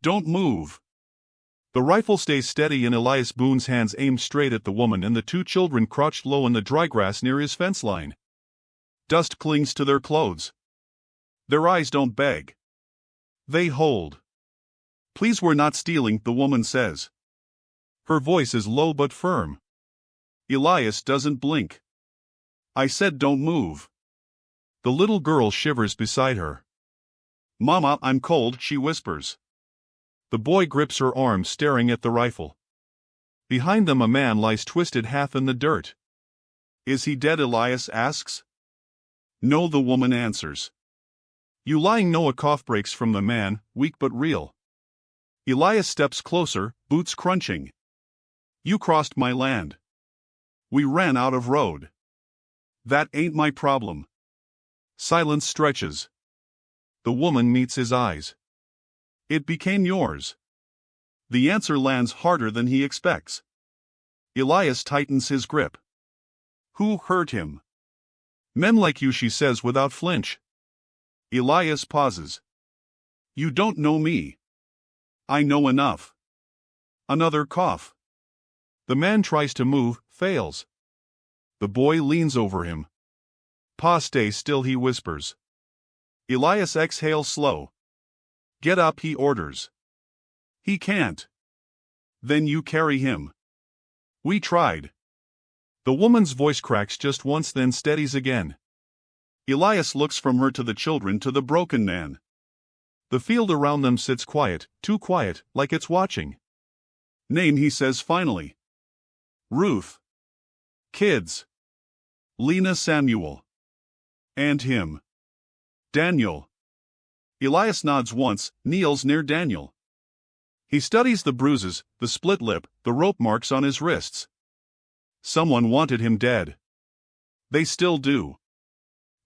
Don't move. The rifle stays steady in Elias Boone's hands, aimed straight at the woman and the two children crouched low in the dry grass near his fence line. Dust clings to their clothes. Their eyes don't beg. They hold. Please, we're not stealing, the woman says. Her voice is low but firm. Elias doesn't blink. I said don't move. The little girl shivers beside her. Mama, I'm cold, she whispers. The boy grips her arm, staring at the rifle. Behind them a man lies twisted half in the dirt. Is he dead? Elias asks. No, the woman answers. You lying? No. A cough breaks from the man, weak but real. Elias steps closer, boots crunching. You crossed my land. We ran out of road. That ain't my problem. Silence stretches. The woman meets his eyes. It became yours. The answer lands harder than he expects. Elias tightens his grip. Who hurt him? Men like you, she says without flinch. Elias pauses. You don't know me. I know enough. Another cough. The man tries to move, fails. The boy leans over him. Pa, stay still, he whispers. Elias exhales slow. Get up, he orders. He can't. Then you carry him. We tried. The woman's voice cracks just once, then steadies again. Elias looks from her to the children to the broken man. The field around them sits quiet, too quiet, like it's watching. Name, he says finally. Ruth. Kids. Lena, Samuel. And him. Daniel. Elias nods once, kneels near Daniel. He studies the bruises, the split lip, the rope marks on his wrists. Someone wanted him dead. They still do.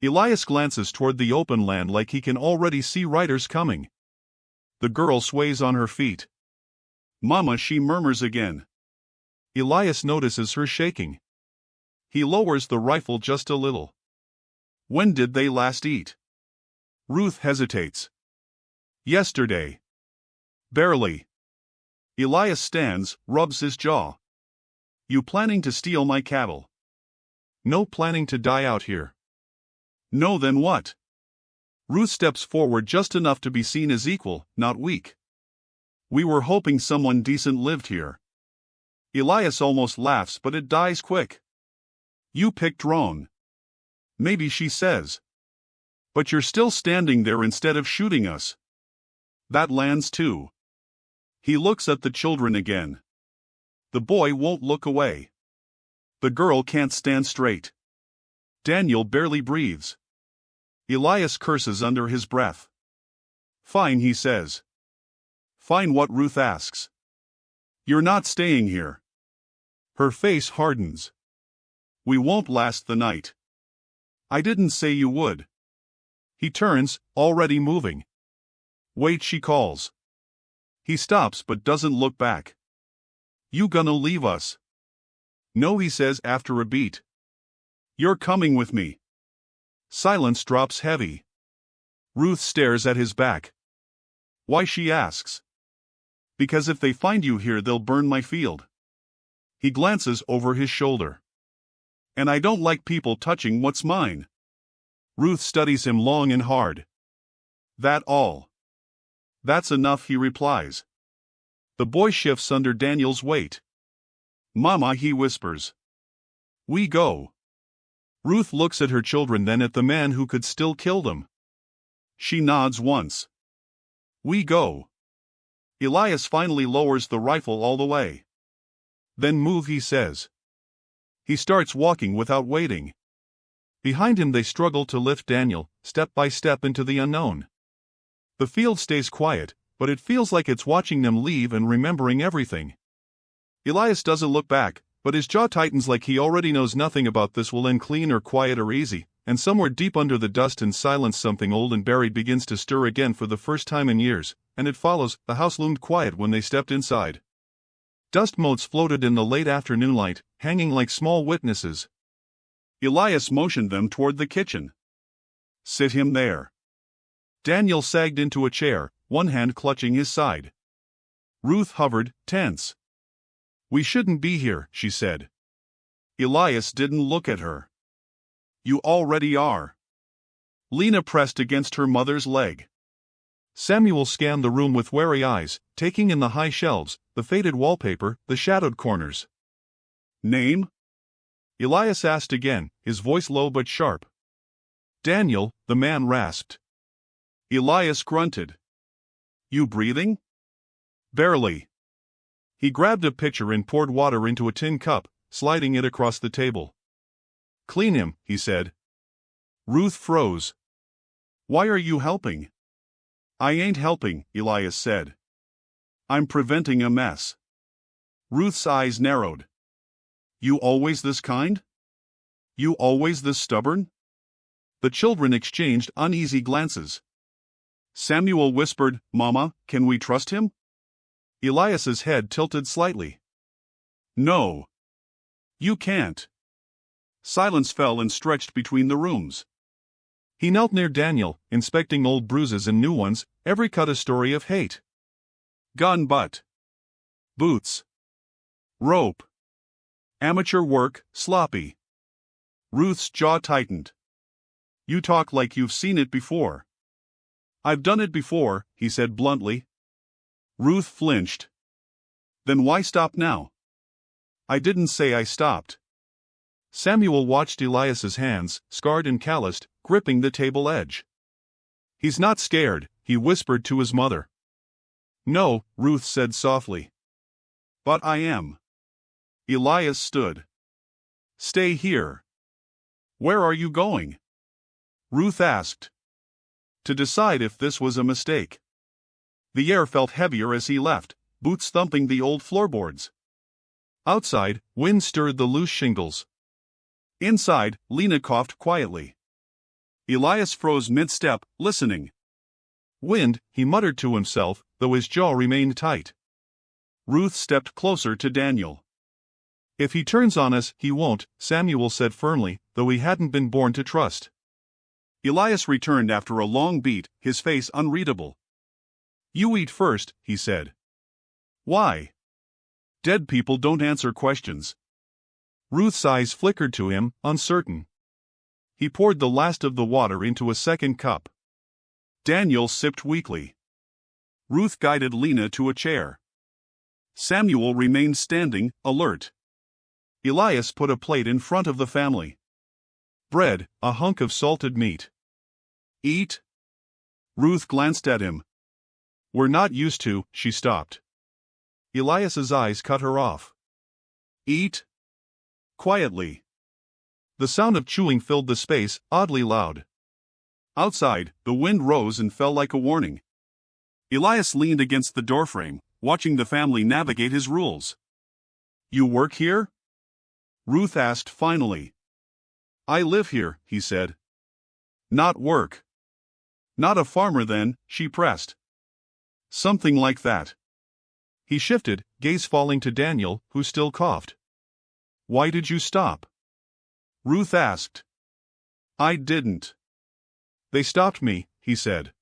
Elias glances toward the open land like he can already see riders coming. The girl sways on her feet. Mama, she murmurs again. Elias notices her shaking. He lowers the rifle just a little. When did they last eat? Ruth hesitates. Yesterday. Barely. Elias stands, rubs his jaw. You planning to steal my cattle? No, planning to die out here. No, then what? Ruth steps forward just enough to be seen as equal, not weak. We were hoping someone decent lived here. Elias almost laughs, but it dies quick. You picked wrong. Maybe, she says. But you're still standing there instead of shooting us. That lands too. He looks at the children again. The boy won't look away. The girl can't stand straight. Daniel barely breathes. Elias curses under his breath. Fine, he says. Fine what? Ruth asks. You're not staying here. Her face hardens. We won't last the night. I didn't say you would. He turns, already moving. Wait, she calls. He stops but doesn't look back. You gonna leave us? No, he says after a beat. You're coming with me. Silence drops heavy. Ruth stares at his back. Why, she asks. Because if they find you here, they'll burn my field. He glances over his shoulder. And I don't like people touching what's mine. Ruth studies him long and hard. That all? That's enough, he replies. The boy shifts under Daniel's weight. Mama, he whispers. We go. Ruth looks at her children, then at the man who could still kill them. She nods once. We go. Elias finally lowers the rifle all the way. Then move, he says. He starts walking without waiting. Behind him they struggle to lift Daniel, step by step, into the unknown. The field stays quiet, but it feels like it's watching them leave and remembering everything. Elias doesn't look back, but his jaw tightens like he already knows nothing about this will end clean or quiet or easy, and somewhere deep under the dust and silence something old and buried begins to stir again for the first time in years, and it follows. The house loomed quiet when they stepped inside. Dust motes floated in the late afternoon light, hanging like small witnesses. Elias motioned them toward the kitchen. Sit him there. Daniel sagged into a chair, one hand clutching his side. Ruth hovered, tense. "We shouldn't be here," she said. Elias didn't look at her. "You already are." Lena pressed against her mother's leg. Samuel scanned the room with wary eyes, taking in the high shelves, the faded wallpaper, the shadowed corners. "Name?" Elias asked again, his voice low but sharp. "Daniel," the man rasped. Elias grunted. "You breathing?" "Barely." He grabbed a pitcher and poured water into a tin cup, sliding it across the table. "Clean him," he said. Ruth froze. "Why are you helping?" "I ain't helping," Elias said. "I'm preventing a mess." Ruth's eyes narrowed. "You always this kind? You always this stubborn?" The children exchanged uneasy glances. Samuel whispered, "Mama, can we trust him?" Elias's head tilted slightly. "No. You can't." Silence fell and stretched between the rooms. He knelt near Daniel, inspecting old bruises and new ones, every cut a story of hate. Gun butt. Boots. Rope. Amateur work, sloppy. Ruth's jaw tightened. "You talk like you've seen it before." "I've done it before," he said bluntly. Ruth flinched. "Then why stop now?" "I didn't say I stopped." Samuel watched Elias's hands, scarred and calloused, gripping the table edge. "He's not scared," he whispered to his mother. "No," Ruth said softly. "But I am." Elias stood. "Stay here." "Where are you going?" Ruth asked. To decide if this was a mistake. The air felt heavier as he left, boots thumping the old floorboards. Outside, wind stirred the loose shingles. Inside, Lena coughed quietly. Elias froze mid-step, listening. "Wind," he muttered to himself, though his jaw remained tight. Ruth stepped closer to Daniel. "If he turns on us, he won't," Samuel said firmly, though he hadn't been born to trust. Elias returned after a long beat, his face unreadable. "You eat first," he said. "Why?" "Dead people don't answer questions." Ruth's eyes flickered to him, uncertain. He poured the last of the water into a second cup. Daniel sipped weakly. Ruth guided Lena to a chair. Samuel remained standing, alert. Elias put a plate in front of the family. Bread, a hunk of salted meat. "Eat?" Ruth glanced at him. "We're not used to," she stopped. Elias's eyes cut her off. "Eat?" Quietly. The sound of chewing filled the space, oddly loud. Outside, the wind rose and fell like a warning. Elias leaned against the doorframe, watching the family navigate his rules. "You work here?" Ruth asked finally. "I live here," he said. "Not work." "Not a farmer then," she pressed. "Something like that." He shifted, gaze falling to Daniel, who still coughed. "Why did you stop?" Ruth asked. "I didn't." "They stopped me," he said.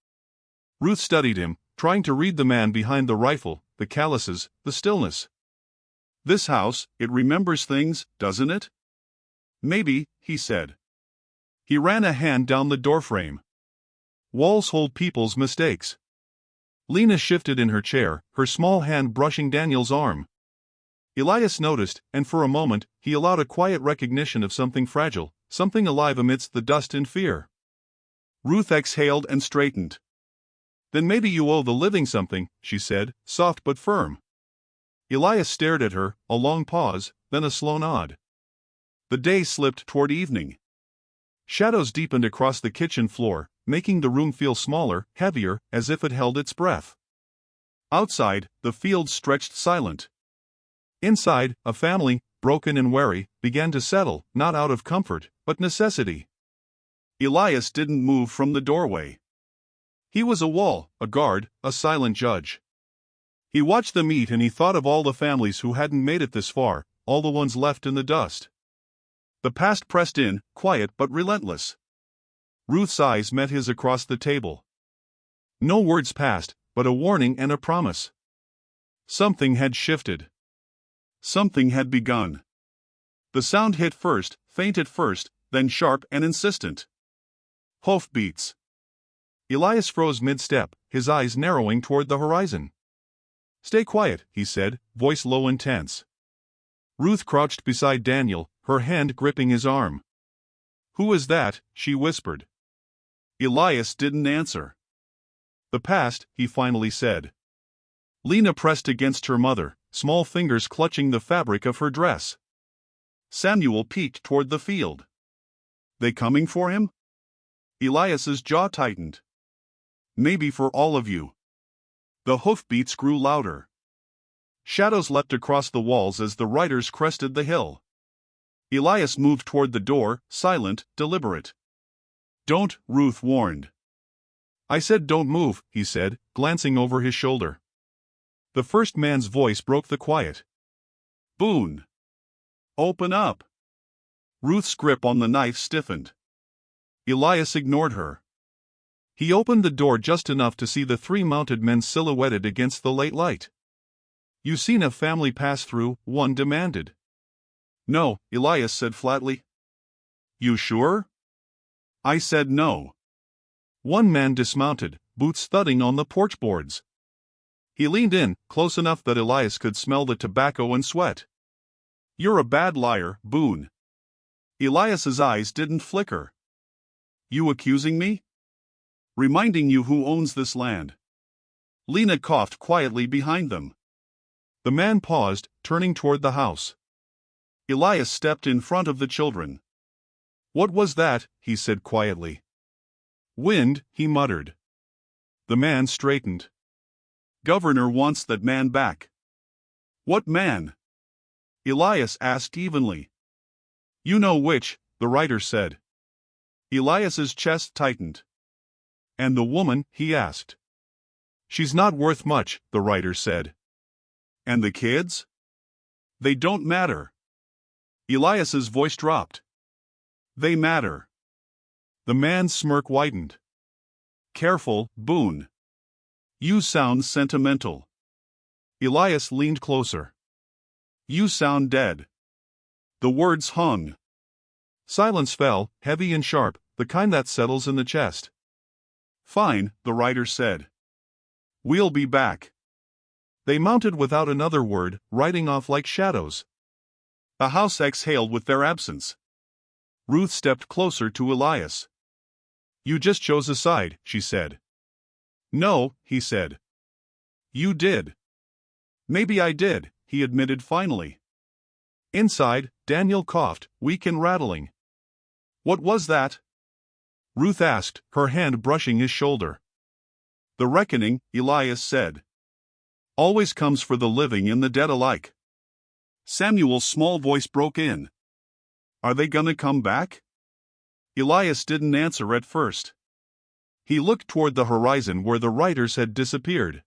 Ruth studied him, trying to read the man behind the rifle, the calluses, the stillness. "This house, it remembers things, doesn't it?" "Maybe," he said. He ran a hand down the doorframe. "Walls hold people's mistakes." Lena shifted in her chair, her small hand brushing Daniel's arm. Elias noticed, and for a moment, he allowed a quiet recognition of something fragile, something alive amidst the dust and fear. Ruth exhaled and straightened. "Then maybe you owe the living something," she said, soft but firm. Elias stared at her, a long pause, then a slow nod. The day slipped toward evening. Shadows deepened across the kitchen floor, making the room feel smaller, heavier, as if it held its breath. Outside, the fields stretched silent. Inside, a family, broken and weary, began to settle, not out of comfort, but necessity. Elias didn't move from the doorway. He was a wall, a guard, a silent judge. He watched them eat and he thought of all the families who hadn't made it this far, all the ones left in the dust. The past pressed in, quiet but relentless. Ruth's eyes met his across the table. No words passed, but a warning and a promise. Something had shifted. Something had begun. The sound hit first, faint at first, then sharp and insistent. Hoofbeats. Elias froze mid-step, his eyes narrowing toward the horizon. "Stay quiet," he said, voice low and tense. Ruth crouched beside Daniel, her hand gripping his arm. "Who is that?" she whispered. Elias didn't answer. "The past," he finally said. Lena pressed against her mother, small fingers clutching the fabric of her dress. Samuel peeked toward the field. "They coming for him?" Elias's jaw tightened. "Maybe for all of you." The hoofbeats grew louder. Shadows leapt across the walls as the riders crested the hill. Elias moved toward the door, silent, deliberate. "Don't," Ruth warned. "I said don't move," he said, glancing over his shoulder. The first man's voice broke the quiet. "Boone. Open up." Ruth's grip on the knife stiffened. Elias ignored her. He opened the door just enough to see the three mounted men silhouetted against the late light. "You seen a family pass through?" one demanded. "No," Elias said flatly. "You sure?" "I said no." One man dismounted, boots thudding on the porch boards. He leaned in, close enough that Elias could smell the tobacco and sweat. "You're a bad liar, Boone." Elias's eyes didn't flicker. "You accusing me?" "Reminding you who owns this land." Lena coughed quietly behind them. The man paused, turning toward the house. Elias stepped in front of the children. "What was that?" he said quietly. "Wind," he muttered. The man straightened. "Governor wants that man back." "What man?" Elias asked evenly. "You know which," the writer said. Elias's chest tightened. "And the woman?" he asked. "She's not worth much," the writer said. "And the kids?" "They don't matter." Elias's voice dropped. "They matter." The man's smirk widened. "Careful, Boone. You sound sentimental." Elias leaned closer. "You sound dead." The words hung. Silence fell, heavy and sharp, the kind that settles in the chest. "Fine," the writer said. "We'll be back." They mounted without another word, riding off like shadows. The house exhaled with their absence. Ruth stepped closer to Elias. "You just chose a side," she said. "No," he said. "You did." "Maybe I did," he admitted finally. Inside, Daniel coughed, weak and rattling. "What was that?" Ruth asked, her hand brushing his shoulder. "The reckoning," Elias said. "Always comes for the living and the dead alike." Samuel's small voice broke in. "Are they gonna come back?" Elias didn't answer at first. He looked toward the horizon where the riders had disappeared.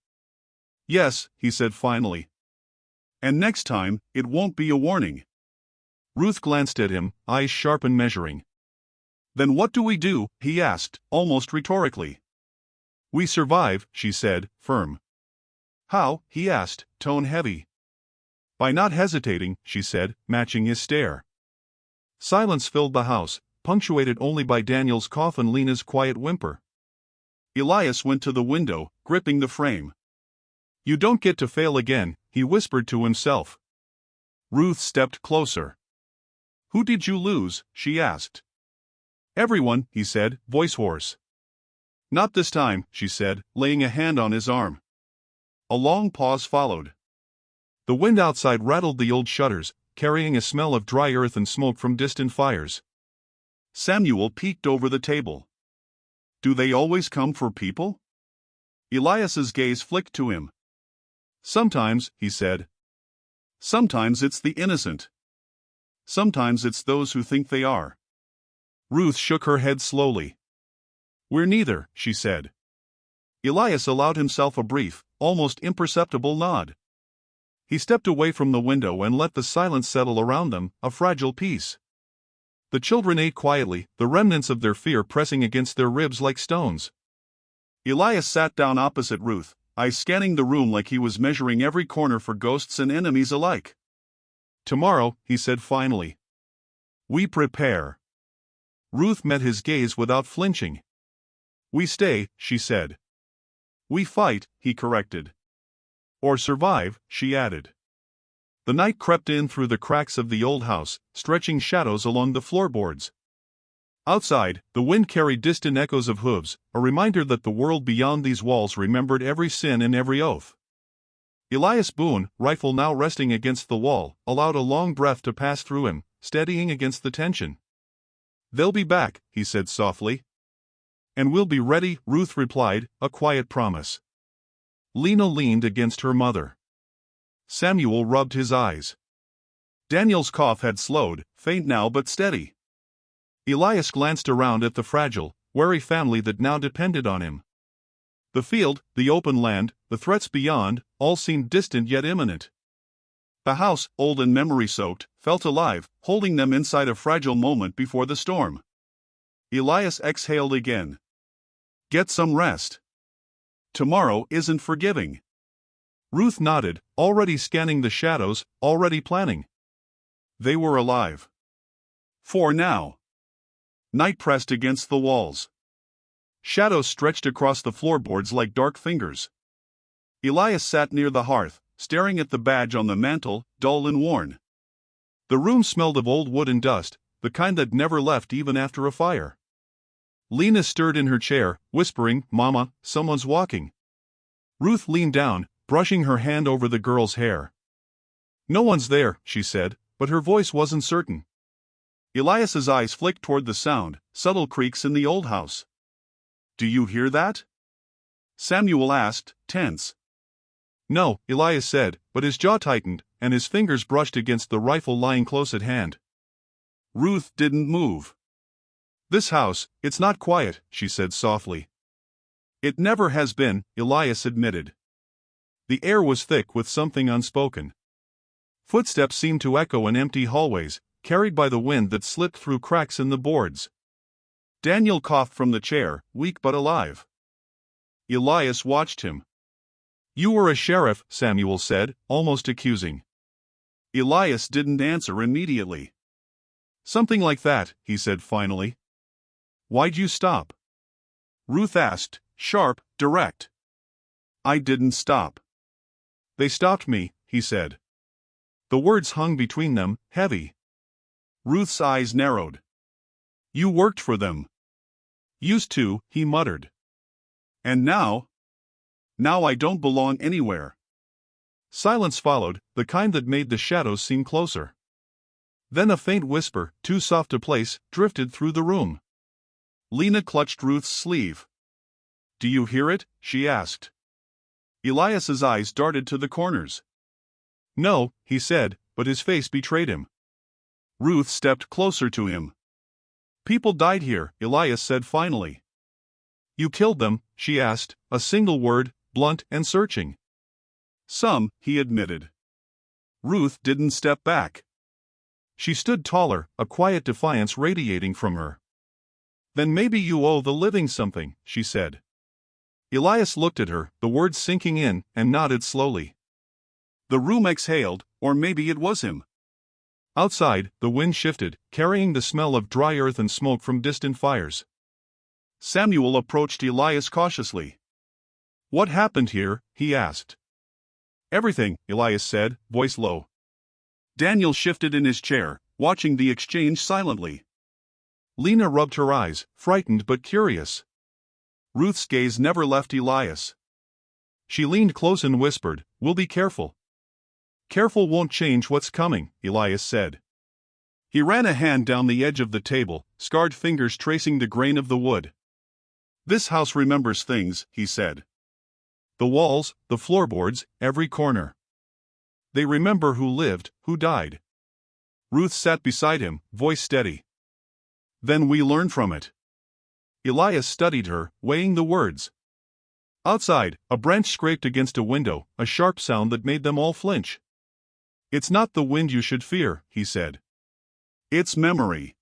"Yes," he said finally. "And next time, it won't be a warning." Ruth glanced at him, eyes sharp and measuring. "Then what do we do?" he asked, almost rhetorically. "We survive," she said, firm. "How?" he asked, tone heavy. "By not hesitating," she said, matching his stare. Silence filled the house, punctuated only by Daniel's cough and Lena's quiet whimper. Elias went to the window, gripping the frame. "You don't get to fail again," he whispered to himself. Ruth stepped closer. "Who did you lose?" she asked. "Everyone," he said, voice hoarse. "Not this time," she said, laying a hand on his arm. A long pause followed. The wind outside rattled the old shutters, carrying a smell of dry earth and smoke from distant fires. Samuel peeked over the table. "Do they always come for people?" Elias's gaze flicked to him. "Sometimes," he said. "Sometimes it's the innocent. Sometimes it's those who think they are." Ruth shook her head slowly. "We're neither," she said. Elias allowed himself a brief, almost imperceptible nod. He stepped away from the window and let the silence settle around them, a fragile peace. The children ate quietly, the remnants of their fear pressing against their ribs like stones. Elias sat down opposite Ruth, eyes scanning the room like he was measuring every corner for ghosts and enemies alike. "Tomorrow," he said finally. "We prepare." Ruth met his gaze without flinching. "We stay," she said. "We fight," he corrected. "Or survive," she added. The night crept in through the cracks of the old house, stretching shadows along the floorboards. Outside, the wind carried distant echoes of hooves, a reminder that the world beyond these walls remembered every sin and every oath. Elias Boone, rifle now resting against the wall, allowed a long breath to pass through him, steadying against the tension. "They'll be back," he said softly. "And we'll be ready," Ruth replied, a quiet promise. Lena leaned against her mother. Samuel rubbed his eyes. Daniel's cough had slowed, faint now but steady. Elias glanced around at the fragile, wary family that now depended on him. The field, the open land, the threats beyond, all seemed distant yet imminent. The house, old and memory-soaked, felt alive, holding them inside a fragile moment before the storm. Elias exhaled again. "Get some rest. Tomorrow isn't forgiving." Ruth nodded, already scanning the shadows, already planning. They were alive. For now. Night pressed against the walls. Shadows stretched across the floorboards like dark fingers. Elias sat near the hearth, staring at the badge on the mantel, dull and worn. The room smelled of old wood and dust, the kind that never left even after a fire. Lena stirred in her chair, whispering, "Mama, someone's walking." Ruth leaned down, brushing her hand over the girl's hair. "No one's there," she said, but her voice wasn't certain. Elias's eyes flicked toward the sound, subtle creaks in the old house. "Do you hear that?" Samuel asked, tense. "No," Elias said, but his jaw tightened, and his fingers brushed against the rifle lying close at hand. Ruth didn't move. "This house, it's not quiet," she said softly. "It never has been," Elias admitted. The air was thick with something unspoken. Footsteps seemed to echo in empty hallways, carried by the wind that slipped through cracks in the boards. Daniel coughed from the chair, weak but alive. Elias watched him. "You were a sheriff," Samuel said, almost accusing. Elias didn't answer immediately. "Something like that," he said finally. "Why'd you stop?" Ruth asked, sharp, direct. "I didn't stop. They stopped me," he said. The words hung between them, heavy. Ruth's eyes narrowed. "You worked for them." "Used to," he muttered. "And now? Now I don't belong anywhere." Silence followed, the kind that made the shadows seem closer. Then a faint whisper, too soft to place, drifted through the room. Lena clutched Ruth's sleeve. "Do you hear it?" she asked. Elias's eyes darted to the corners. "No," he said, but his face betrayed him. Ruth stepped closer to him. "People died here," Elias said finally. "You killed them?" she asked, a single word, blunt and searching. "Some," he admitted. Ruth didn't step back. She stood taller, a quiet defiance radiating from her. "Then maybe you owe the living something," she said. Elias looked at her, the words sinking in, and nodded slowly. The room exhaled, or maybe it was him. Outside, the wind shifted, carrying the smell of dry earth and smoke from distant fires. Samuel approached Elias cautiously. "What happened here?" he asked. "Everything," Elias said, voice low. Daniel shifted in his chair, watching the exchange silently. Lena rubbed her eyes, frightened but curious. Ruth's gaze never left Elias. She leaned close and whispered, "We'll be careful." "Careful won't change what's coming," Elias said. He ran a hand down the edge of the table, scarred fingers tracing the grain of the wood. "This house remembers things," he said. "The walls, the floorboards, every corner. They remember who lived, who died." Ruth sat beside him, voice steady. "Then we learn from it." Elias studied her, weighing the words. Outside, a branch scraped against a window, a sharp sound that made them all flinch. "It's not the wind you should fear," he said. "It's memory.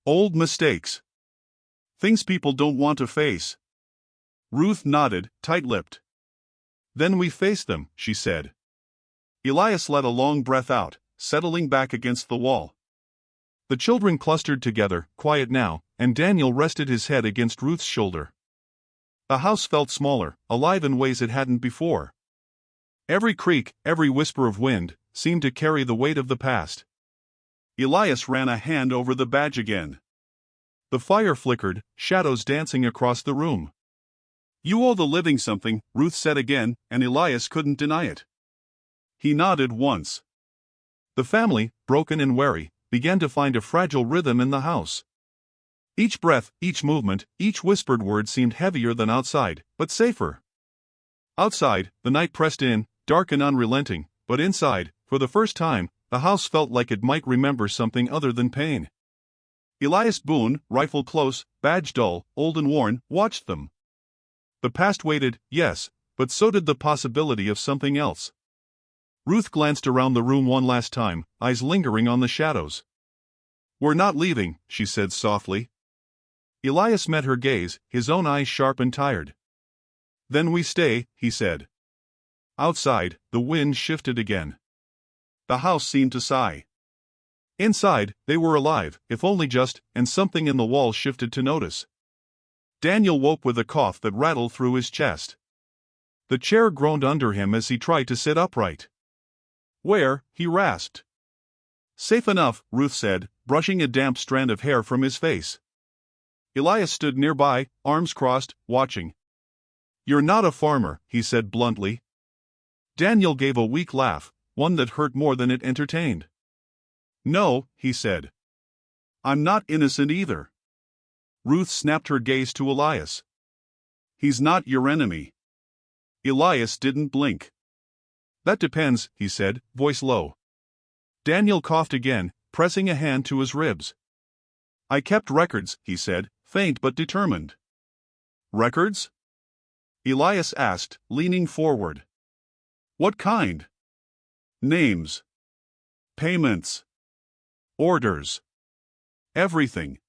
Old mistakes. Things people don't want to face." Ruth nodded, tight-lipped. Then we face them, she said. Elias let a long breath out, settling back against the wall. The children clustered together, quiet now, and Daniel rested his head against Ruth's shoulder. The house felt smaller, alive in ways it hadn't before. Every creak, every whisper of wind, seemed to carry the weight of the past. Elias ran a hand over the badge again. The fire flickered, shadows dancing across the room. You owe the living something, Ruth said again, and Elias couldn't deny it. He nodded once. The family, broken and wary, began to find a fragile rhythm in the house. Each breath, each movement, each whispered word seemed heavier than outside, but safer. Outside, the night pressed in, dark and unrelenting, but inside, for the first time, the house felt like it might remember something other than pain. Elias Boone, rifle close, badge dull, old and worn, watched them. The past waited, yes, but so did the possibility of something else. Ruth glanced around the room one last time, eyes lingering on the shadows. We're not leaving, she said softly. Elias met her gaze, his own eyes sharp and tired. Then we stay, he said. Outside, the wind shifted again. The house seemed to sigh. Inside, they were alive, if only just, and something in the wall shifted to notice. Daniel woke with a cough that rattled through his chest. The chair groaned under him as he tried to sit upright. Where? He rasped. Safe enough, Ruth said, brushing a damp strand of hair from his face. Elias stood nearby, arms crossed, watching. You're not a farmer, he said bluntly. Daniel gave a weak laugh, one that hurt more than it entertained. No, he said. I'm not innocent either. Ruth snapped her gaze to Elias. He's not your enemy. Elias didn't blink. That depends, he said, voice low. Daniel coughed again, pressing a hand to his ribs. I kept records, he said, faint but determined. Records? Elias asked, leaning forward. What kind? Names. Payments. Orders. Everything.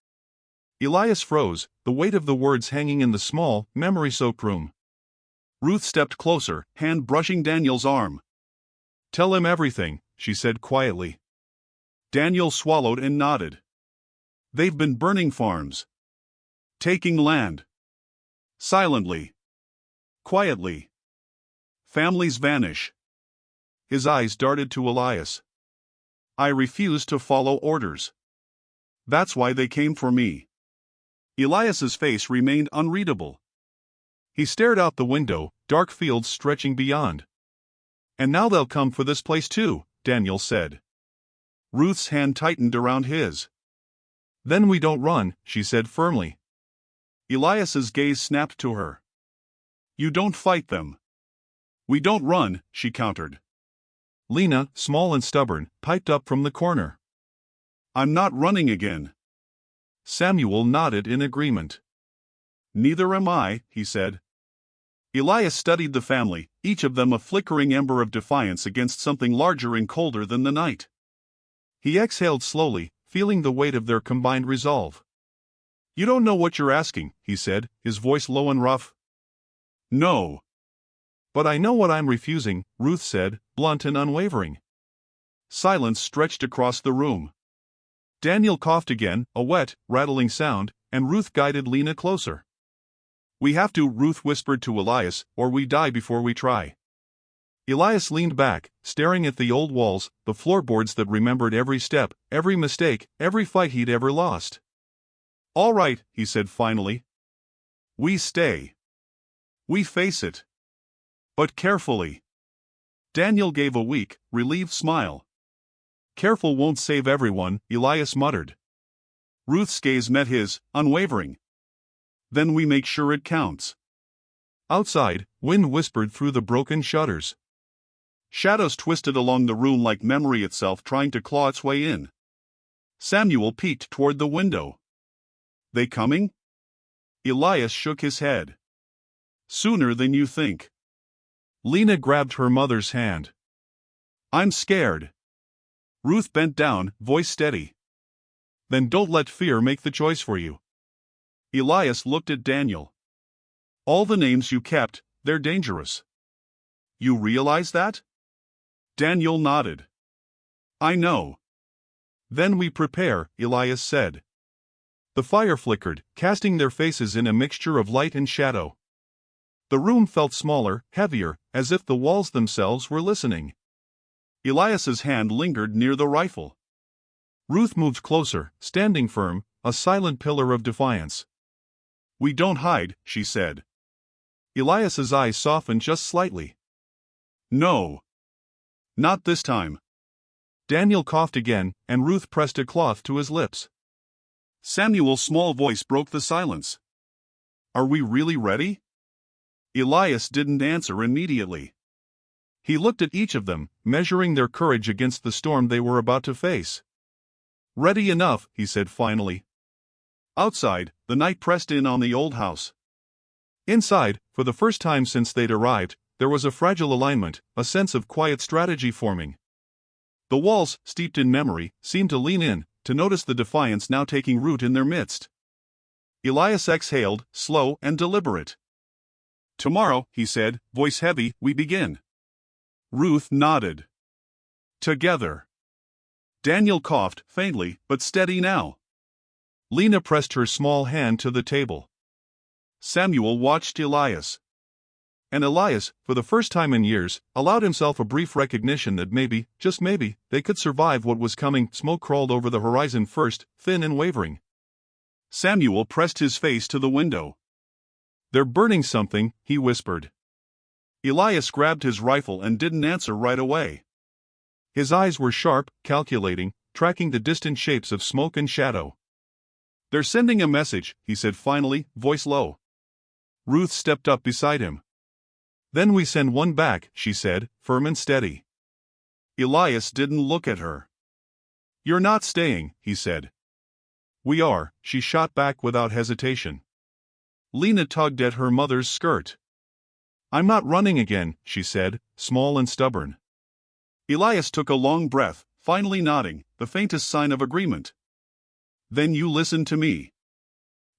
Elias froze, the weight of the words hanging in the small, memory-soaked room. Ruth stepped closer, hand brushing Daniel's arm. Tell him everything, she said quietly. Daniel swallowed and nodded. They've been burning farms. Taking land. Silently. Quietly. Families vanish. His eyes darted to Elias. I refuse to follow orders. That's why they came for me. Elias's face remained unreadable. He stared out the window, dark fields stretching beyond. And now they'll come for this place too, Daniel said. Ruth's hand tightened around his. Then we don't run, she said firmly. Elias's gaze snapped to her. You don't fight them. We don't run, she countered. Lena, small and stubborn, piped up from the corner. I'm not running again. Samuel nodded in agreement. Neither am I, he said. Elias studied the family, each of them a flickering ember of defiance against something larger and colder than the night. He exhaled slowly, feeling the weight of their combined resolve. You don't know what you're asking, he said, his voice low and rough. No. But I know what I'm refusing, Ruth said, blunt and unwavering. Silence stretched across the room. Daniel coughed again, a wet, rattling sound, and Ruth guided Lena closer. We have to, Ruth whispered to Elias, or we die before we try. Elias leaned back, staring at the old walls, the floorboards that remembered every step, every mistake, every fight he'd ever lost. All right, he said finally. We stay. We face it. But carefully. Daniel gave a weak, relieved smile. Careful won't save everyone, Elias muttered. Ruth's gaze met his, unwavering. Then we make sure it counts. Outside, wind whispered through the broken shutters. Shadows twisted along the room like memory itself trying to claw its way in. Samuel peeked toward the window. They coming? Elias shook his head. Sooner than you think. Lena grabbed her mother's hand. I'm scared. Ruth bent down, voice steady. Then don't let fear make the choice for you. Elias looked at Daniel. All the names you kept, they're dangerous. You realize that? Daniel nodded. I know. Then we prepare, Elias said. The fire flickered, casting their faces in a mixture of light and shadow. The room felt smaller, heavier, as if the walls themselves were listening. Elias's hand lingered near the rifle. Ruth moved closer, standing firm, a silent pillar of defiance. We don't hide, she said. Elias's eyes softened just slightly. No. Not this time. Daniel coughed again, and Ruth pressed a cloth to his lips. Samuel's small voice broke the silence. Are we really ready? Elias didn't answer immediately. He looked at each of them, measuring their courage against the storm they were about to face. Ready enough, he said finally. Outside, the night pressed in on the old house. Inside, for the first time since they'd arrived, there was a fragile alignment, a sense of quiet strategy forming. The walls, steeped in memory, seemed to lean in, to notice the defiance now taking root in their midst. Elias exhaled, slow and deliberate. Tomorrow, he said, voice heavy, we begin. Ruth nodded. Together. Daniel coughed, faintly, but steady now. Lena pressed her small hand to the table. Samuel watched Elias. And Elias, for the first time in years, allowed himself a brief recognition that maybe, just maybe, they could survive what was coming. Smoke crawled over the horizon first, thin and wavering. Samuel pressed his face to the window. They're burning something, he whispered. Elias grabbed his rifle and didn't answer right away. His eyes were sharp, calculating, tracking the distant shapes of smoke and shadow. They're sending a message, he said finally, voice low. Ruth stepped up beside him. Then we send one back, she said, firm and steady. Elias didn't look at her. You're not staying, he said. We are, she shot back without hesitation. Lena tugged at her mother's skirt. I'm not running again, she said, small and stubborn. Elias took a long breath, finally nodding, the faintest sign of agreement. Then you listen to me.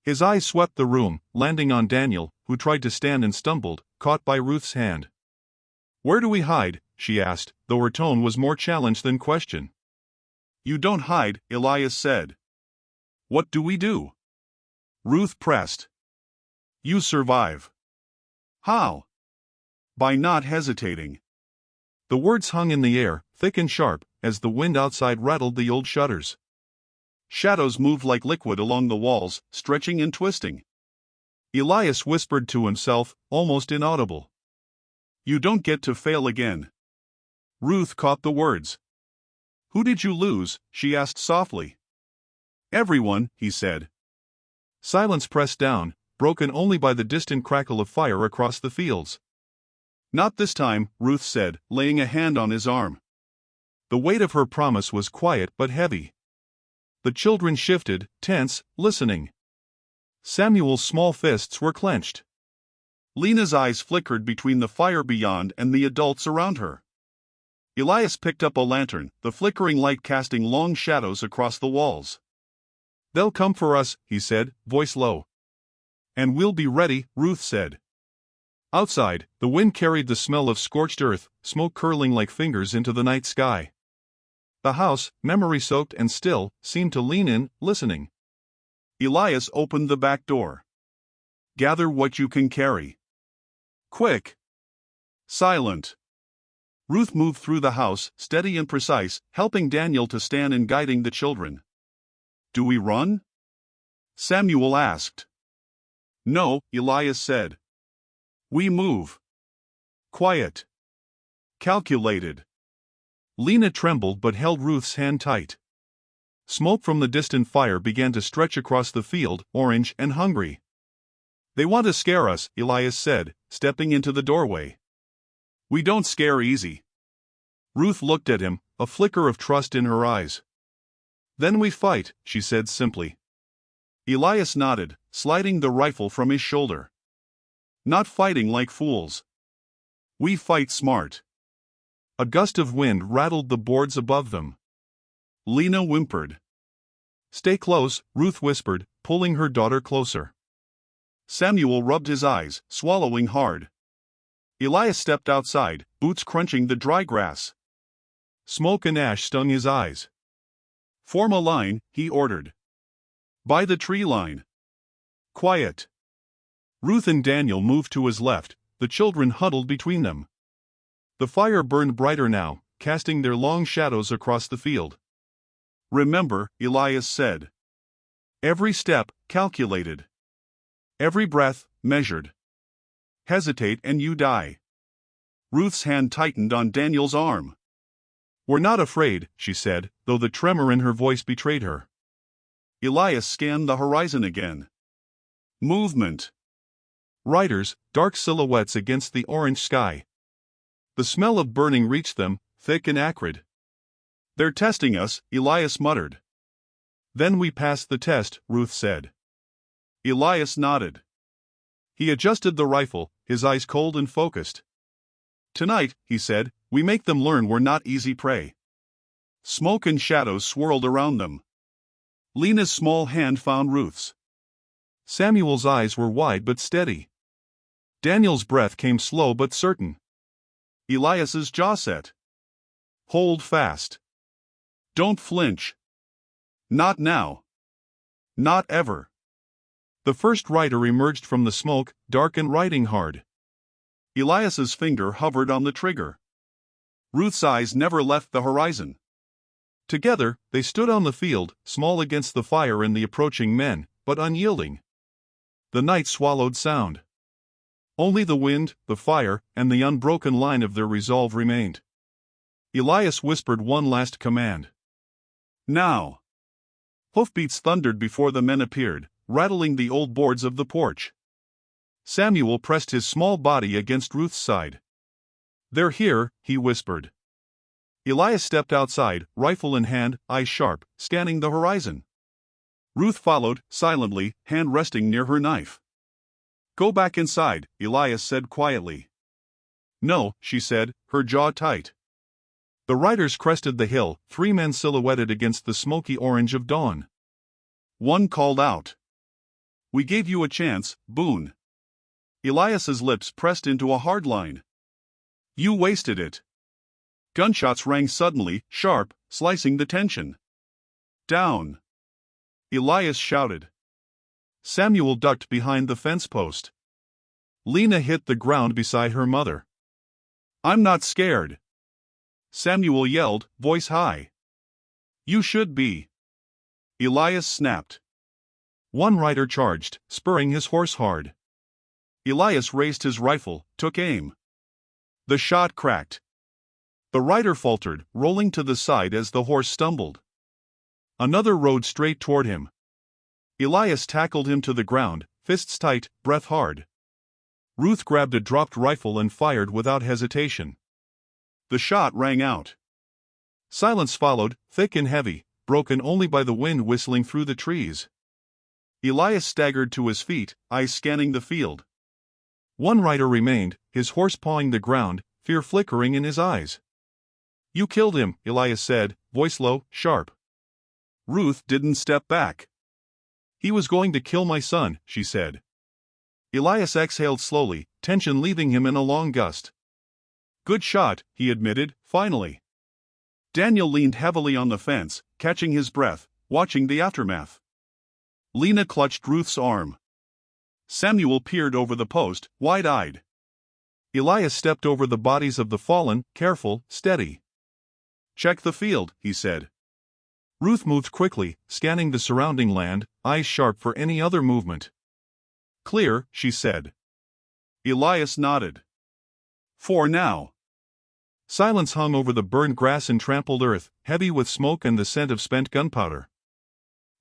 His eyes swept the room, landing on Daniel, who tried to stand and stumbled, caught by Ruth's hand. Where do we hide? She asked, though her tone was more challenge than question. You don't hide, Elias said. What do we do? Ruth pressed. You survive. How? By not hesitating. The words hung in the air, thick and sharp, as the wind outside rattled the old shutters. Shadows moved like liquid along the walls, stretching and twisting. Elias whispered to himself, almost inaudible. You don't get to fail again. Ruth caught the words. Who did you lose? She asked softly. Everyone, he said. Silence pressed down, broken only by the distant crackle of fire across the fields. Not this time, Ruth said, laying a hand on his arm. The weight of her promise was quiet but heavy. The children shifted, tense, listening. Samuel's small fists were clenched. Lena's eyes flickered between the fire beyond and the adults around her. Elias picked up a lantern, the flickering light casting long shadows across the walls. They'll come for us, he said, voice low. And we'll be ready, Ruth said. Outside, the wind carried the smell of scorched earth, smoke curling like fingers into the night sky. The house, memory-soaked and still, seemed to lean in, listening. Elias opened the back door. Gather what you can carry. Quick. Silent. Ruth moved through the house, steady and precise, helping Daniel to stand and guiding the children. Do we run? Samuel asked. No, Elias said. We move. Quiet. Calculated. Lena trembled but held Ruth's hand tight. Smoke from the distant fire began to stretch across the field, orange and hungry. They want to scare us, Elias said, stepping into the doorway. We don't scare easy. Ruth looked at him, a flicker of trust in her eyes. Then we fight, she said simply. Elias nodded, sliding the rifle from his shoulder. Not fighting like fools. We fight smart. A gust of wind rattled the boards above them. Lena whimpered. Stay close, Ruth whispered, pulling her daughter closer. Samuel rubbed his eyes, swallowing hard. Elias stepped outside, boots crunching the dry grass. Smoke and ash stung his eyes. "Form a line," he ordered. "By the tree line. Quiet." Ruth and Daniel moved to his left, the children huddled between them. The fire burned brighter now, casting their long shadows across the field. "Remember," Elias said. "Every step, calculated. Every breath, measured. Hesitate and you die." Ruth's hand tightened on Daniel's arm. "We're not afraid," she said, though the tremor in her voice betrayed her. Elias scanned the horizon again. Movement. Riders, dark silhouettes against the orange sky. The smell of burning reached them, thick and acrid. "They're testing us," Elias muttered. "Then we passed the test," Ruth said. Elias nodded. He adjusted the rifle, his eyes cold and focused. "Tonight," he said, "we make them learn we're not easy prey." Smoke and shadows swirled around them. Lena's small hand found Ruth's. Samuel's eyes were wide but steady. Daniel's breath came slow but certain. Elias's jaw set. "Hold fast. Don't flinch. Not now. Not ever." The first rider emerged from the smoke, dark and riding hard. Elias's finger hovered on the trigger. Ruth's eyes never left the horizon. Together, they stood on the field, small against the fire and the approaching men, but unyielding. The night swallowed sound. Only the wind, the fire, and the unbroken line of their resolve remained. Elias whispered one last command. "Now." Hoofbeats thundered before the men appeared, rattling the old boards of the porch. Samuel pressed his small body against Ruth's side. "They're here," he whispered. Elias stepped outside, rifle in hand, eyes sharp, scanning the horizon. Ruth followed, silently, hand resting near her knife. "Go back inside," Elias said quietly. "No," she said, her jaw tight. The riders crested the hill, 3 men silhouetted against the smoky orange of dawn. One called out. "We gave you a chance, Boone." Elias's lips pressed into a hard line. "You wasted it." Gunshots rang suddenly, sharp, slicing the tension. "Down!" Elias shouted. Samuel ducked behind the fence post. Lena hit the ground beside her mother. "I'm not scared," Samuel yelled, voice high. "You should be." Elias snapped. One rider charged, spurring his horse hard. Elias raised his rifle, took aim. The shot cracked. The rider faltered, rolling to the side as the horse stumbled. Another rode straight toward him. Elias tackled him to the ground, fists tight, breath hard. Ruth grabbed a dropped rifle and fired without hesitation. The shot rang out. Silence followed, thick and heavy, broken only by the wind whistling through the trees. Elias staggered to his feet, eyes scanning the field. One rider remained, his horse pawing the ground, fear flickering in his eyes. "You killed him," Elias said, voice low, sharp. Ruth didn't step back. "He was going to kill my son," she said. Elias exhaled slowly, tension leaving him in a long gust. "Good shot," he admitted, finally. Daniel leaned heavily on the fence, catching his breath, watching the aftermath. Lena clutched Ruth's arm. Samuel peered over the post, wide-eyed. Elias stepped over the bodies of the fallen, careful, steady. "Check the field," he said. Ruth moved quickly, scanning the surrounding land, eyes sharp for any other movement. "Clear," she said. Elias nodded. "For now." Silence hung over the burned grass and trampled earth, heavy with smoke and the scent of spent gunpowder.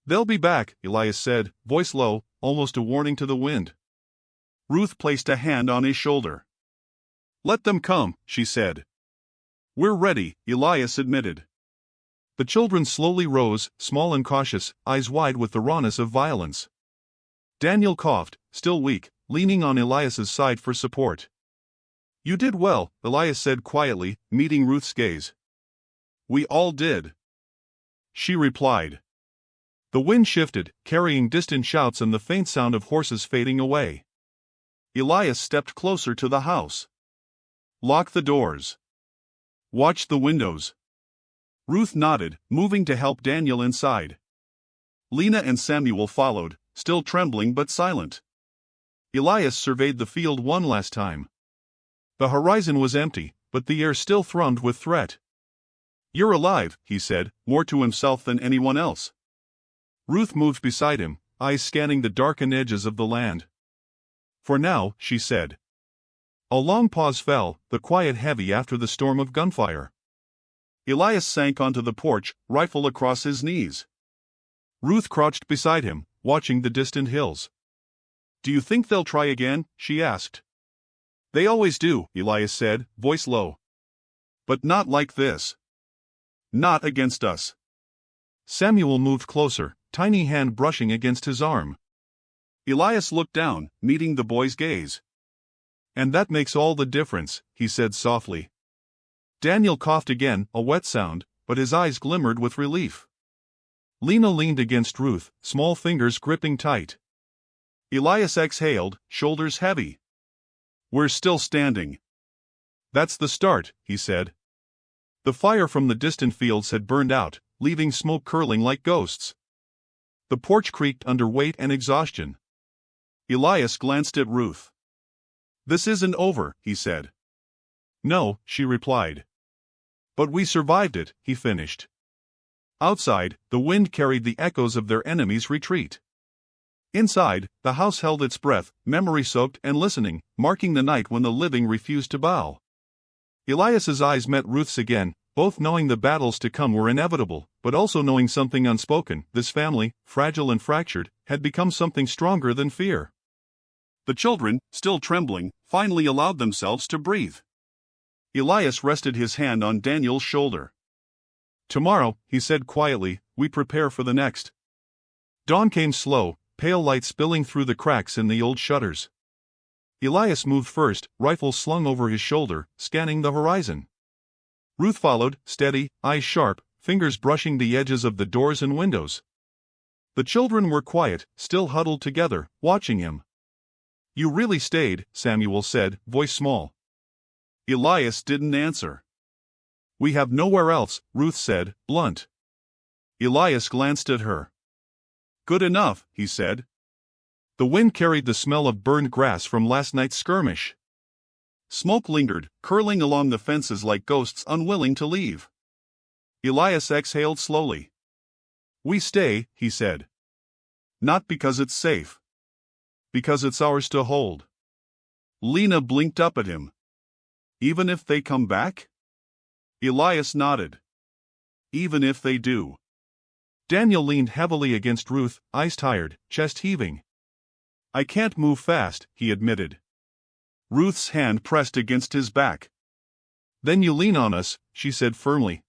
"They'll be back," Elias said, voice low, almost a warning to the wind. Ruth placed a hand on his shoulder. "Let them come," she said. "We're ready," Elias admitted. The children slowly rose, small and cautious, eyes wide with the rawness of violence. Daniel coughed, still weak, leaning on Elias's side for support. "You did well," Elias said quietly, meeting Ruth's gaze. "We all did," she replied. The wind shifted, carrying distant shouts and the faint sound of horses fading away. Elias stepped closer to the house. Lock the doors. Watch the windows. Ruth nodded, moving to help Daniel inside. Lena and Samuel followed, still trembling but silent. Elias surveyed the field one last time. The horizon was empty, but the air still thrummed with threat. "You're alive," he said, more to himself than anyone else. Ruth moved beside him, eyes scanning the darkened edges of the land. "For now," she said. A long pause fell, the quiet heavy after the storm of gunfire. Elias sank onto the porch, rifle across his knees. Ruth crouched beside him, watching the distant hills. "Do you think they'll try again?" she asked. "They always do," Elias said, voice low. "But not like this. Not against us." Samuel moved closer, tiny hand brushing against his arm. Elias looked down, meeting the boy's gaze. "And that makes all the difference," he said softly. Daniel coughed again, a wet sound, but his eyes glimmered with relief. Lena leaned against Ruth, small fingers gripping tight. Elias exhaled, shoulders heavy. "We're still standing." "That's the start," he said. The fire from the distant fields had burned out, leaving smoke curling like ghosts. The porch creaked under weight and exhaustion. Elias glanced at Ruth. "This isn't over," he said. "No," she replied. "But we survived it," he finished. Outside, the wind carried the echoes of their enemies' retreat. Inside, the house held its breath, memory-soaked and listening, marking the night when the living refused to bow. Elias's eyes met Ruth's again, both knowing the battles to come were inevitable, but also knowing something unspoken. This family, fragile and fractured, had become something stronger than fear. The children, still trembling, finally allowed themselves to breathe. Elias rested his hand on Daniel's shoulder. "Tomorrow," he said quietly, "we prepare for the next." Dawn came slow, pale light spilling through the cracks in the old shutters. Elias moved first, rifle slung over his shoulder, scanning the horizon. Ruth followed, steady, eyes sharp, fingers brushing the edges of the doors and windows. The children were quiet, still huddled together, watching him. "You really stayed," Samuel said, voice small. Elias didn't answer. "We have nowhere else," Ruth said, blunt. Elias glanced at her. "Good enough," he said. The wind carried the smell of burned grass from last night's skirmish. Smoke lingered, curling along the fences like ghosts unwilling to leave. Elias exhaled slowly. "We stay," he said. "Not because it's safe. Because it's ours to hold." Lena blinked up at him. "Even if they come back?" Elias nodded. "Even if they do." Daniel leaned heavily against Ruth, eyes tired, chest heaving. "I can't move fast," he admitted. Ruth's hand pressed against his back. "Then you lean on us," she said firmly.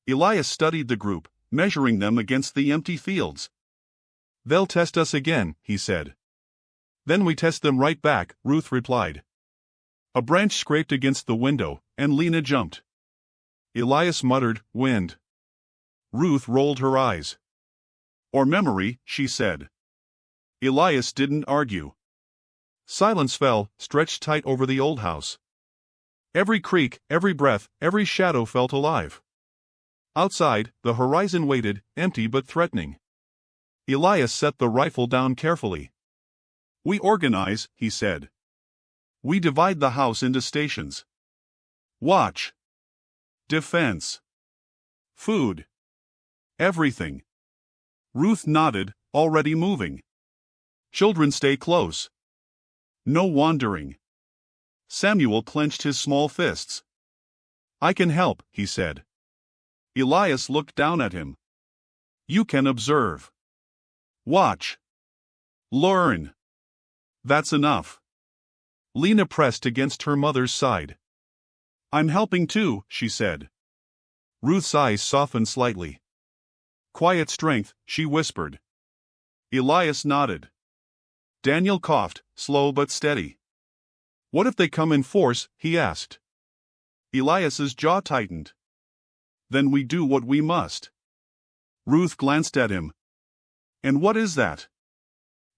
Elias studied the group, measuring them against the empty fields. "They'll test us again," he said. "Then we test them right back," Ruth replied. A branch scraped against the window, and Lena jumped. Elias muttered, "Wind." Ruth rolled her eyes. "Or memory," she said. Elias didn't argue. Silence fell, stretched tight over the old house. Every creak, every breath, every shadow felt alive. Outside, the horizon waited, empty but threatening. Elias set the rifle down carefully. "We organize," he said. "We divide the house into stations. Watch. Defense. Food. Everything." Ruth nodded, already moving. "Children stay close. No wandering." Samuel clenched his small fists. "I can help," he said. Elias looked down at him. "You can observe. Watch. Learn. That's enough." Lena pressed against her mother's side. "I'm helping too," she said. Ruth's eyes softened slightly. "Quiet strength," she whispered. Elias nodded. Daniel coughed, slow but steady. "What if they come in force?" he asked. Elias's jaw tightened. "Then we do what we must." Ruth glanced at him. "And what is that?"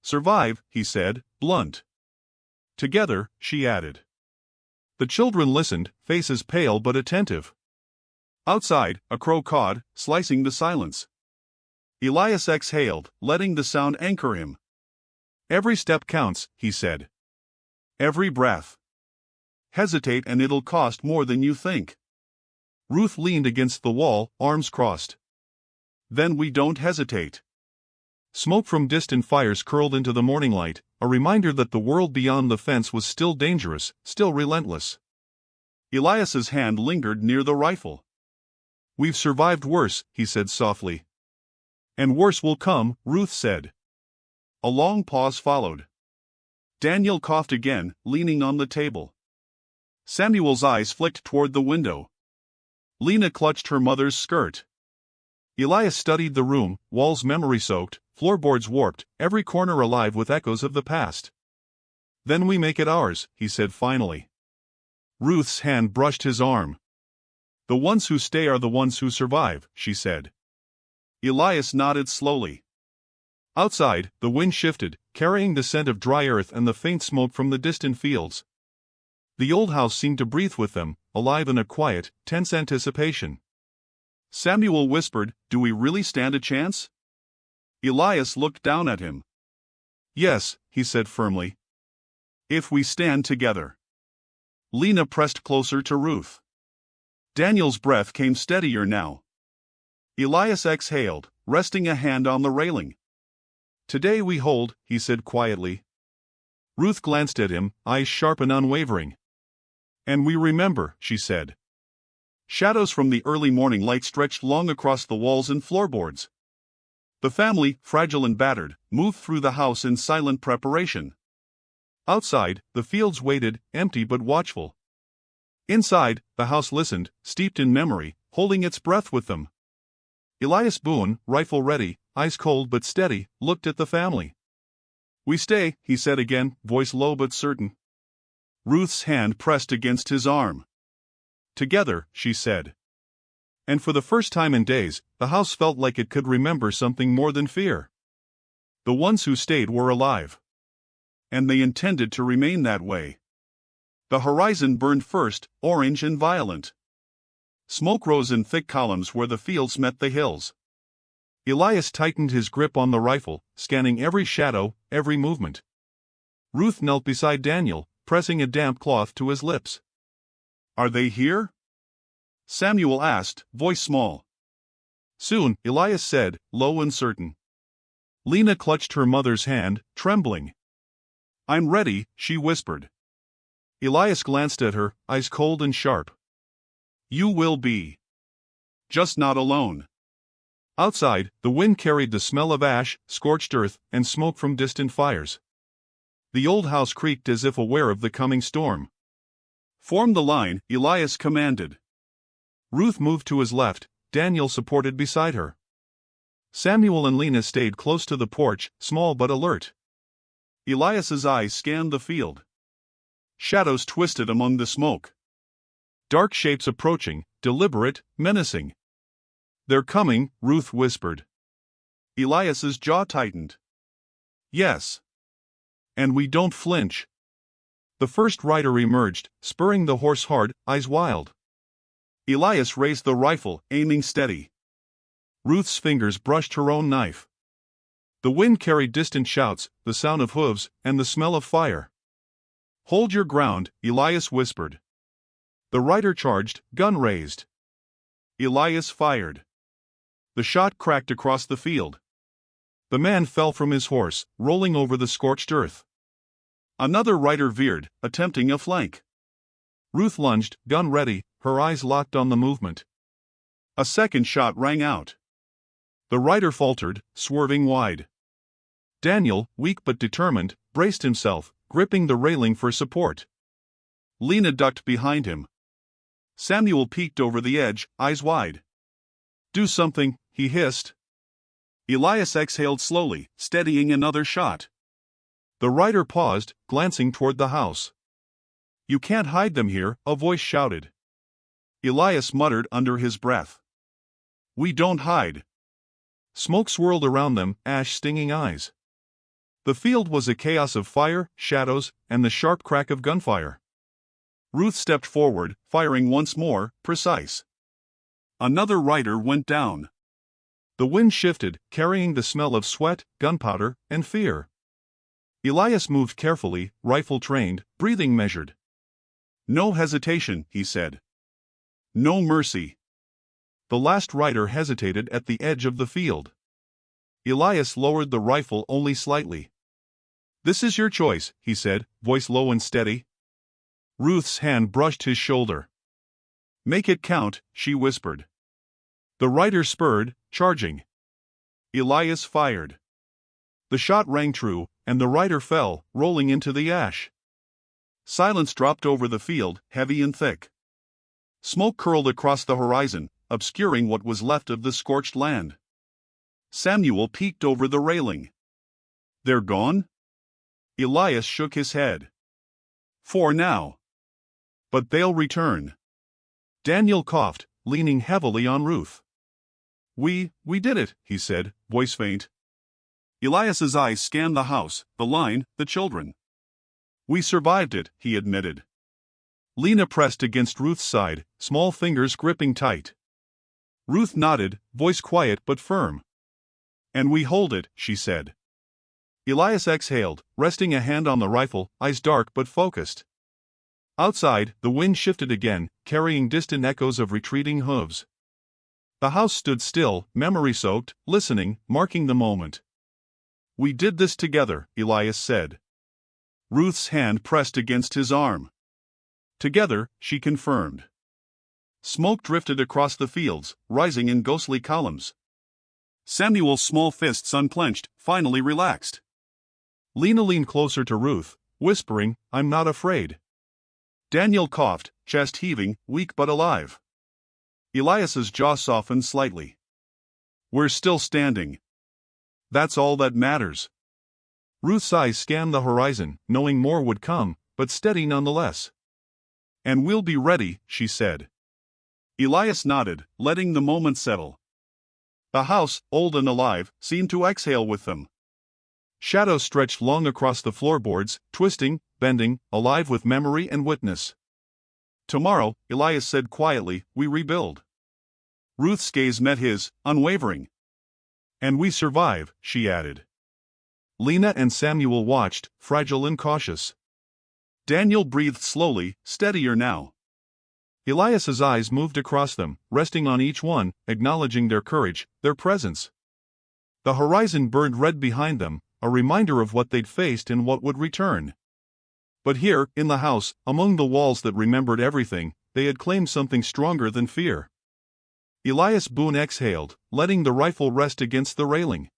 "Survive," he said, blunt. "Together," she added. The children listened, faces pale but attentive. Outside, a crow cawed, slicing the silence. Elias exhaled, letting the sound anchor him. "Every step counts," he said. "Every breath. Hesitate and it'll cost more than you think." Ruth leaned against the wall, arms crossed. "Then we don't hesitate." Smoke from distant fires curled into the morning light, a reminder that the world beyond the fence was still dangerous, still relentless. Elias's hand lingered near the rifle. "We've survived worse," he said softly. "And worse will come," Ruth said. A long pause followed. Daniel coughed again, leaning on the table. Samuel's eyes flicked toward the window. Lena clutched her mother's skirt. Elias studied the room, walls memory-soaked, floorboards warped, every corner alive with echoes of the past. "Then we make it ours," he said finally. Ruth's hand brushed his arm. "The ones who stay are the ones who survive," she said. Elias nodded slowly. Outside, the wind shifted, carrying the scent of dry earth and the faint smoke from the distant fields. The old house seemed to breathe with them, alive in a quiet, tense anticipation. Samuel whispered, "Do we really stand a chance?" Elias looked down at him. "Yes," he said firmly. "If we stand together." Lena pressed closer to Ruth. Daniel's breath came steadier now. Elias exhaled, resting a hand on the railing. "Today we hold," he said quietly. Ruth glanced at him, eyes sharp and unwavering. "And we remember," she said. Shadows from the early morning light stretched long across the walls and floorboards. The family, fragile and battered, moved through the house in silent preparation. Outside, the fields waited, empty but watchful. Inside, the house listened, steeped in memory, holding its breath with them. Elias Boone, rifle ready, eyes cold but steady, looked at the family. "We stay," he said again, voice low but certain. Ruth's hand pressed against his arm. "Together," she said. And for the first time in days, the house felt like it could remember something more than fear. The ones who stayed were alive. And they intended to remain that way. The horizon burned first, orange and violent. Smoke rose in thick columns where the fields met the hills. Elias tightened his grip on the rifle, scanning every shadow, every movement. Ruth knelt beside Daniel, pressing a damp cloth to his lips. "Are they here?" Samuel asked, voice small. "Soon," Elias said, low and certain. Lena clutched her mother's hand, trembling. "I'm ready," she whispered. Elias glanced at her, eyes cold and sharp. "You will be. Just not alone." Outside, the wind carried the smell of ash, scorched earth, and smoke from distant fires. The old house creaked as if aware of the coming storm. "Form the line," Elias commanded. Ruth moved to his left, Daniel supported beside her. Samuel and Lena stayed close to the porch, small but alert. Elias's eyes scanned the field. Shadows twisted among the smoke. Dark shapes approaching, deliberate, menacing. "They're coming," Ruth whispered. Elias's jaw tightened. "Yes. And we don't flinch." The first rider emerged, spurring the horse hard, eyes wild. Elias raised the rifle, aiming steady. Ruth's fingers brushed her own knife. The wind carried distant shouts, the sound of hooves, and the smell of fire. "Hold your ground," Elias whispered. The rider charged, gun raised. Elias fired. The shot cracked across the field. The man fell from his horse, rolling over the scorched earth. Another rider veered, attempting a flank. Ruth lunged, gun ready, her eyes locked on the movement. A second shot rang out. The rider faltered, swerving wide. Daniel, weak but determined, braced himself, gripping the railing for support. Lena ducked behind him. Samuel peeked over the edge, eyes wide. "Do something," he hissed. Elias exhaled slowly, steadying another shot. The rider paused, glancing toward the house. "You can't hide them here," a voice shouted. Elias muttered under his breath. "We don't hide." Smoke swirled around them, ash-stinging eyes. The field was a chaos of fire, shadows, and the sharp crack of gunfire. Ruth stepped forward, firing once more, precise. Another rider went down. The wind shifted, carrying the smell of sweat, gunpowder, and fear. Elias moved carefully, rifle trained, breathing measured. "No hesitation," he said. "No mercy." The last rider hesitated at the edge of the field. Elias lowered the rifle only slightly. "This is your choice," he said, voice low and steady. Ruth's hand brushed his shoulder. "Make it count," she whispered. The rider spurred, charging. Elias fired. The shot rang true, and the rider fell, rolling into the ash. Silence dropped over the field, heavy and thick. Smoke curled across the horizon, obscuring what was left of the scorched land. Samuel peeked over the railing. "They're gone?" Elias shook his head. "For now. But they'll return." Daniel coughed, leaning heavily on Ruth. We did it," he said, voice faint. Elias's eyes scanned the house, the line, the children. "We survived it," he admitted. Lena pressed against Ruth's side, small fingers gripping tight. Ruth nodded, voice quiet but firm. "And we hold it," she said. Elias exhaled, resting a hand on the rifle, eyes dark but focused. Outside, the wind shifted again, carrying distant echoes of retreating hooves. The house stood still, memory-soaked, listening, marking the moment. "We did this together," Elias said. Ruth's hand pressed against his arm. "Together," she confirmed. Smoke drifted across the fields, rising in ghostly columns. Samuel's small fists unclenched, finally relaxed. Lena leaned closer to Ruth, whispering, "I'm not afraid." Daniel coughed, chest heaving, weak but alive. Elias's jaw softened slightly. "We're still standing. That's all that matters." Ruth's eyes scanned the horizon, knowing more would come, but steady nonetheless. "And we'll be ready," she said. Elias nodded, letting the moment settle. The house, old and alive, seemed to exhale with them. Shadows stretched long across the floorboards, twisting, bending, alive with memory and witness. "Tomorrow," Elias said quietly, "we rebuild." Ruth's gaze met his, unwavering. "And we survive," she added. Lena and Samuel watched, fragile and cautious. Daniel breathed slowly, steadier now. Elias's eyes moved across them, resting on each one, acknowledging their courage, their presence. The horizon burned red behind them, a reminder of what they'd faced and what would return. But here, in the house, among the walls that remembered everything, they had claimed something stronger than fear. Elias Boone exhaled, letting the rifle rest against the railing.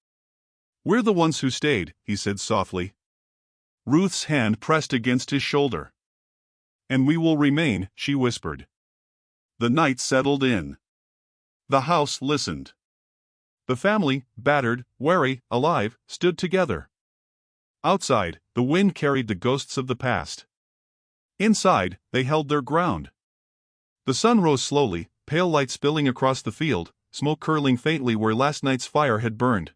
"We're the ones who stayed," he said softly. Ruth's hand pressed against his shoulder. "And we will remain," she whispered. The night settled in. The house listened. The family, battered, wary, alive, stood together. Outside, the wind carried the ghosts of the past. Inside, they held their ground. The sun rose slowly, pale light spilling across the field, smoke curling faintly where last night's fire had burned.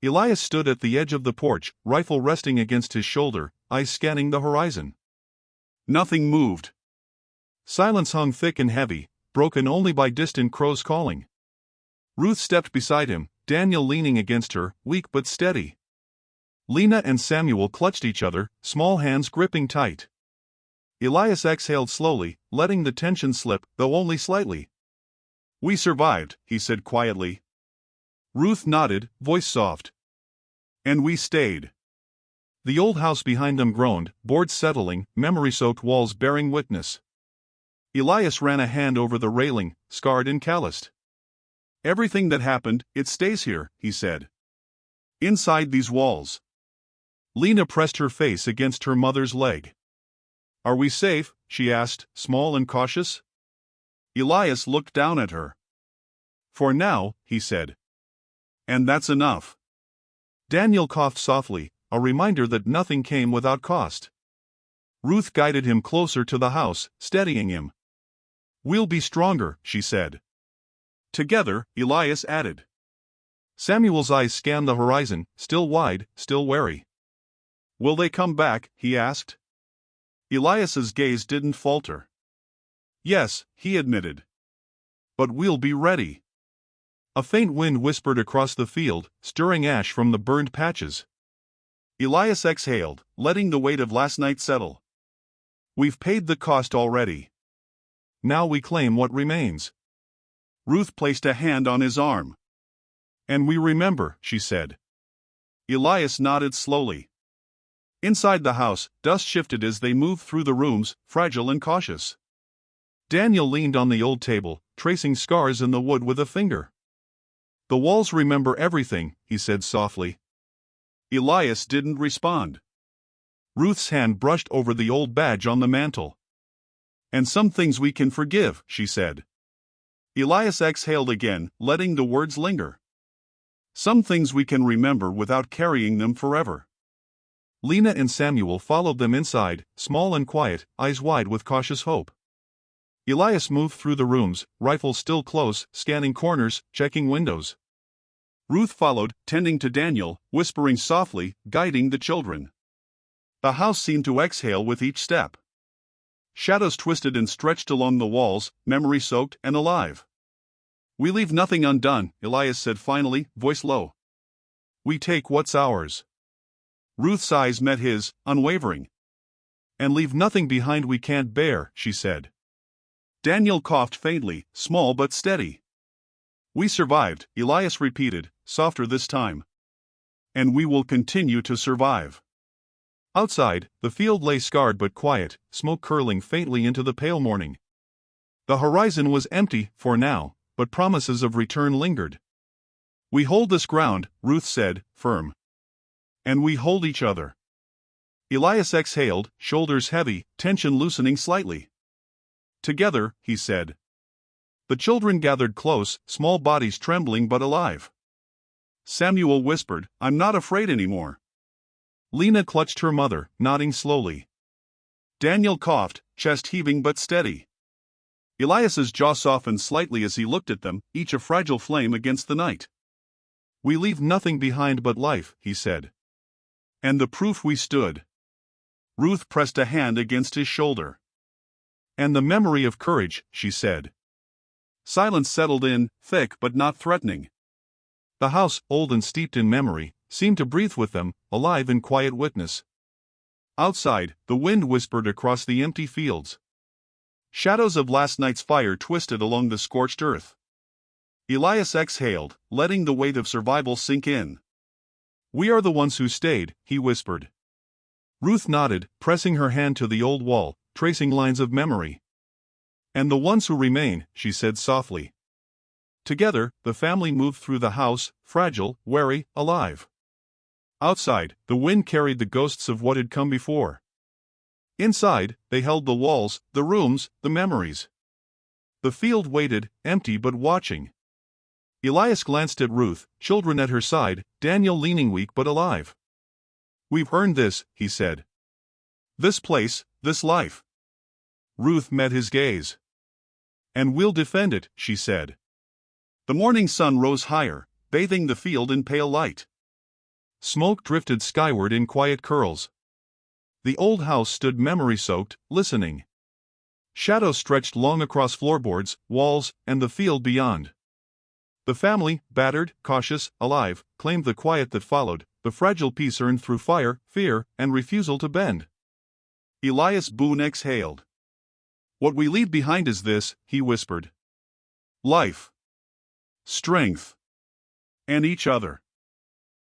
Elias stood at the edge of the porch, rifle resting against his shoulder, eyes scanning the horizon. Nothing moved. Silence hung thick and heavy, broken only by distant crows calling. Ruth stepped beside him, Daniel leaning against her, weak but steady. Lena and Samuel clutched each other, small hands gripping tight. Elias exhaled slowly, letting the tension slip, though only slightly. "We survived," he said quietly. Ruth nodded, voice soft. "And we stayed." The old house behind them groaned, boards settling, memory-soaked walls bearing witness. Elias ran a hand over the railing, scarred and calloused. "Everything that happened, it stays here," he said. "Inside these walls." Lena pressed her face against her mother's leg. "Are we safe?" she asked, small and cautious. Elias looked down at her. "For now," he said. "And that's enough." Daniel coughed softly, a reminder that nothing came without cost. Ruth guided him closer to the house, steadying him. "We'll be stronger," she said. "Together," Elias added. Samuel's eyes scanned the horizon, still wide, still wary. "Will they come back?" he asked. Elias's gaze didn't falter. Yes, he admitted. But we'll be ready. A faint wind whispered across the field, stirring ash from the burned patches. Elias exhaled, letting the weight of last night settle. We've paid the cost already. Now we claim what remains. Ruth placed a hand on his arm. And we remember, she said. Elias nodded slowly. Inside the house, dust shifted as they moved through the rooms, fragile and cautious. Daniel leaned on the old table, tracing scars in the wood with a finger. The walls remember everything, he said softly. Elias didn't respond. Ruth's hand brushed over the old badge on the mantel. And some things we can forgive, she said. Elias exhaled again, letting the words linger. Some things we can remember without carrying them forever. Lena and Samuel followed them inside, small and quiet, eyes wide with cautious hope. Elias moved through the rooms, rifle still close, scanning corners, checking windows. Ruth followed, tending to Daniel, whispering softly, guiding the children. The house seemed to exhale with each step. Shadows twisted and stretched along the walls, memory-soaked and alive. We leave nothing undone, Elias said finally, voice low. We take what's ours. Ruth's eyes met his, unwavering. And leave nothing behind we can't bear, she said. Daniel coughed faintly, small but steady. We survived, Elias repeated, softer this time. And we will continue to survive. Outside, the field lay scarred but quiet, smoke curling faintly into the pale morning. The horizon was empty, for now, but promises of return lingered. We hold this ground, Ruth said, firm. And we hold each other. Elias exhaled, shoulders heavy, tension loosening slightly. Together, he said. The children gathered close, small bodies trembling but alive. Samuel whispered, I'm not afraid anymore. Lena clutched her mother, nodding slowly. Daniel coughed, chest heaving but steady. Elias's jaw softened slightly as he looked at them, each a fragile flame against the night. We leave nothing behind but life, he said. And the proof we stood. Ruth pressed a hand against his shoulder. And the memory of courage, she said. Silence settled in, thick but not threatening. The house, old and steeped in memory, seemed to breathe with them, alive in quiet witness. Outside, the wind whispered across the empty fields. Shadows of last night's fire twisted along the scorched earth. Elias exhaled, letting the weight of survival sink in. We are the ones who stayed, he whispered. Ruth nodded, pressing her hand to the old wall, tracing lines of memory. And the ones who remain, she said softly. Together, the family moved through the house, fragile, wary, alive. Outside, the wind carried the ghosts of what had come before. Inside, they held the walls, the rooms, the memories. The field waited, empty but watching. Elias glanced at Ruth, children at her side, Daniel leaning weak but alive. We've earned this, he said. This place, this life. Ruth met his gaze. And we'll defend it, she said. The morning sun rose higher, bathing the field in pale light. Smoke drifted skyward in quiet curls. The old house stood memory-soaked, listening. Shadows stretched long across floorboards, walls, and the field beyond. The family, battered, cautious, alive, claimed the quiet that followed, the fragile peace earned through fire, fear, and refusal to bend. Elias Boone exhaled. What we leave behind is this, he whispered. Life. Strength. And each other.